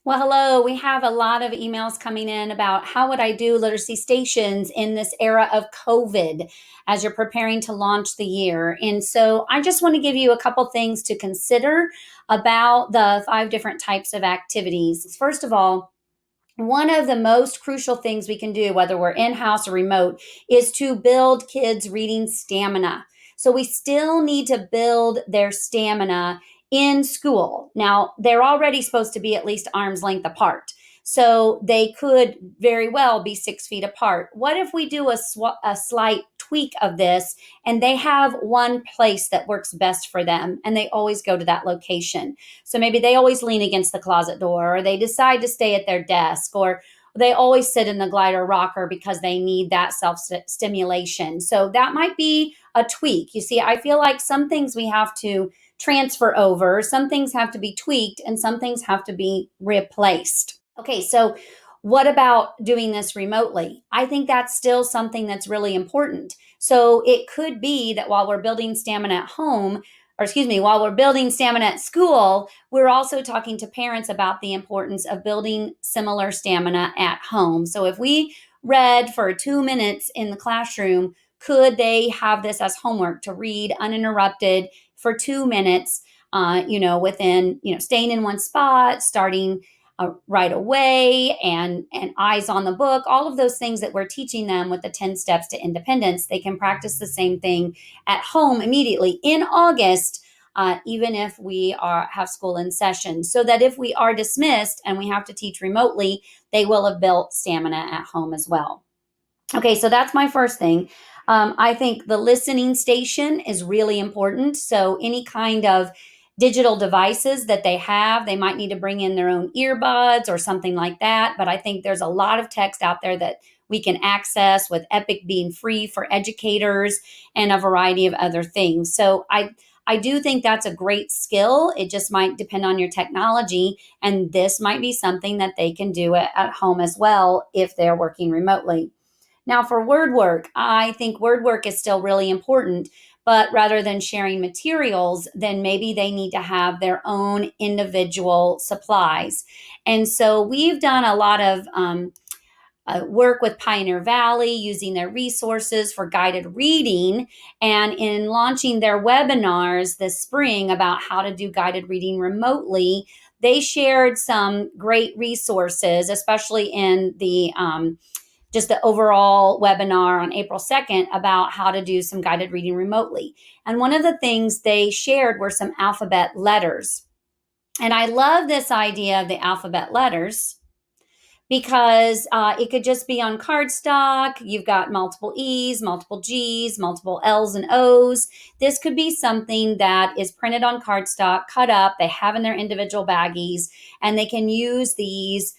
Well, hello. We have a lot of emails coming in about how would I do literacy stations in this era of COVID as you're preparing to launch the year. And so I just want to give you a couple things to consider about the five different types of activities. First of all, one of the most crucial things we can do, whether we're in house or remote, is to build kids' reading stamina. So we still need to build their stamina in school. Now, they're already supposed to be at least arm's length apart. So they could very well be 6 feet apart. What if we do a slight tweak of this and they have one place that works best for them and they always go to that location? So maybe they always lean against the closet door, or they decide to stay at their desk, or they always sit in the glider rocker because they need that self stimulation. So that might be a tweak. You see, I feel like some things we have to transfer over, some things have to be tweaked, and some things have to be replaced. Okay, so what about doing this remotely? I think that's still something that's really important. So it could be that while we're building stamina at home, or excuse me, while we're building stamina at school, we're also talking to parents about the importance of building similar stamina at home. So if we read for 2 minutes in the classroom, could they have this as homework to read uninterrupted for 2 minutes, within, staying in one spot, starting right away, and eyes on the book, all of those things that we're teaching them with the 10 steps to independence. They can practice the same thing at home immediately in August, even if we have school in session, so that if we are dismissed and we have to teach remotely, they will have built stamina at home as well. Okay, so that's my first thing. I think the listening station is really important. So, any kind of digital devices that they have, they might need to bring in their own earbuds or something like that. But I think there's a lot of text out there that we can access, with Epic being free for educators and a variety of other things. So, I do think that's a great skill. It just might depend on your technology. And this might be something that they can do at home as well if they're working remotely. Now, for word work, I think word work is still really important, but rather than sharing materials, then maybe they need to have their own individual supplies. And so we've done a lot of work with Pioneer Valley using their resources for guided reading. And in launching their webinars this spring about how to do guided reading remotely, they shared some great resources, especially in the just the overall webinar on April 2nd about how to do some guided reading remotely. And one of the things they shared were some alphabet letters. And I love this idea of the alphabet letters because it could just be on cardstock. You've got multiple E's, multiple G's, multiple L's and O's. This could be something that is printed on cardstock, cut up, they have in their individual baggies, and they can use these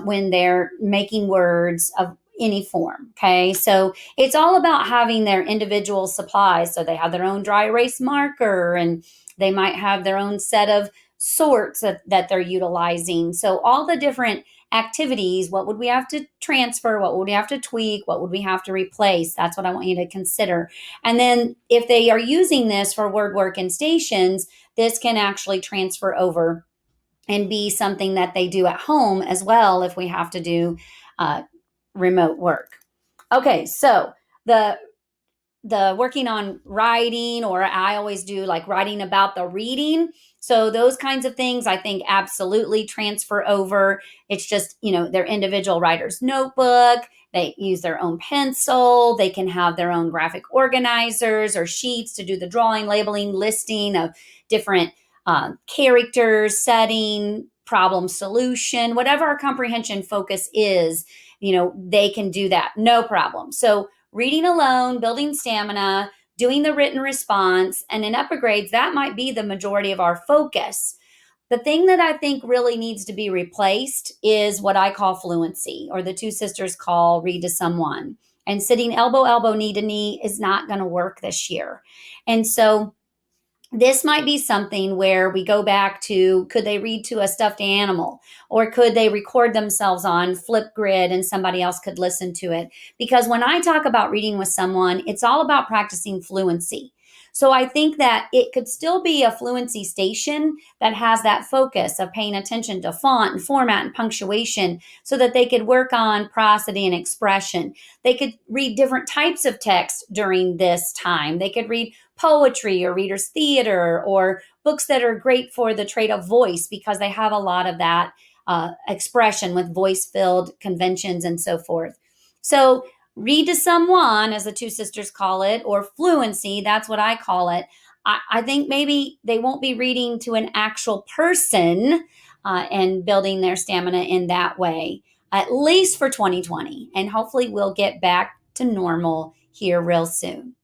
when they're making words of any form. Okay. So it's all about having their individual supplies. So they have their own dry erase marker, and they might have their own set of sorts that they're utilizing. So all the different activities, what would we have to transfer? What would we have to tweak? What would we have to replace? That's what I want you to consider. And then if they are using this for word work and stations, this can actually transfer over and be something that they do at home as well if we have to do remote work. Okay, so the working on writing, or I always do like writing about the reading. So those kinds of things I think absolutely transfer over. It's just, their individual writer's notebook. They use their own pencil. They can have their own graphic organizers or sheets to do the drawing, labeling, listing of different characters, setting, problem solution, whatever our comprehension focus is, they can do that. No problem. So reading alone, building stamina, doing the written response, and in upper grades, that might be the majority of our focus. The thing that I think really needs to be replaced is what I call fluency, or the two sisters call read to someone. And sitting elbow, elbow, knee to knee is not going to work this year. And so this might be something where we go back to, could they read to a stuffed animal, or could they record themselves on Flipgrid and somebody else could listen to it? Because when I talk about reading with someone, it's all about practicing fluency. So I think that it could still be a fluency station that has that focus of paying attention to font and format and punctuation so that they could work on prosody and expression. They could read different types of text during this time. They could read poetry or readers' theater or books that are great for the trade of voice because they have a lot of that expression with voice filled conventions and so forth. So, read to someone, as the two sisters call it, or fluency, that's what I call it. I think maybe they won't be reading to an actual person and building their stamina in that way, at least for 2020. And hopefully, we'll get back to normal here real soon.